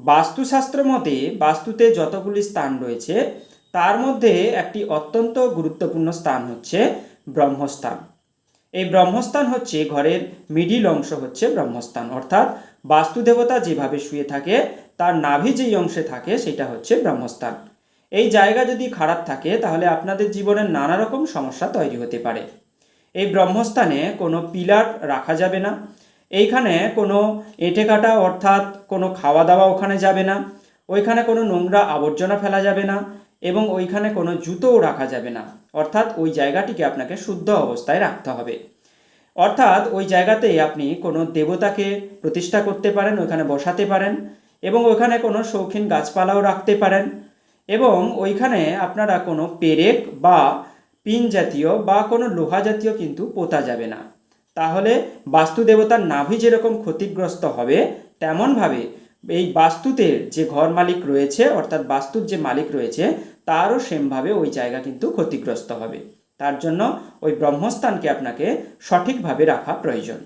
বাস্তুশাস্ত্র মতে বাস্তুতে যতগুলি স্থান রয়েছে তার মধ্যে একটি অত্যন্ত গুরুত্বপূর্ণ স্থান হচ্ছে ব্রহ্মস্থান। এই ব্রহ্মস্থান হচ্ছে ঘরের মিডিল অংশ হচ্ছে ব্রহ্মস্থান, অর্থাৎ বাস্তুদেবতা যেভাবে শুয়ে থাকে তার নাভি যেই অংশে থাকে সেটা হচ্ছে ব্রহ্মস্থান। এই জায়গা যদি খারাপ থাকে তাহলে আপনাদের জীবনে নানা রকম সমস্যা তৈরি হতে পারে। এই ব্রহ্মস্থানে কোনো পিলার রাখা যাবে না, এইখানে কোনো এঁটে কাটা অর্থাৎ কোনো খাওয়া দাওয়া ওখানে যাবে না, ওইখানে কোনো নোংরা আবর্জনা ফেলা যাবে না এবং ওইখানে কোনো জুতোও রাখা যাবে না। অর্থাৎ ওই জায়গাটিকে আপনাকে শুদ্ধ অবস্থায় রাখতে হবে। অর্থাৎ ওই জায়গাতে আপনি কোনো দেবতাকে প্রতিষ্ঠা করতে পারেন, ওইখানে বসাতে পারেন এবং ওইখানে কোনো শৌখিন গাছপালাও রাখতে পারেন এবং ওইখানে আপনারা কোনো পেরেক বা পিন জাতীয় বা কোনো লোহা জাতীয় কিন্তু পোতা যাবে না। তাহলে বাস্তুদেবতার নাভি যেরকম ক্ষতিগ্রস্ত হবে তেমনভাবে এই বাস্তুতে যে ঘর মালিক রয়েছে অর্থাৎ বাস্তুর যে মালিক রয়েছে তারও সেমভাবে ওই জায়গা কিন্তু ক্ষতিগ্রস্ত হবে। তার জন্য ওই ব্রহ্মস্থানকে আপনাকে সঠিকভাবে রাখা প্রয়োজন।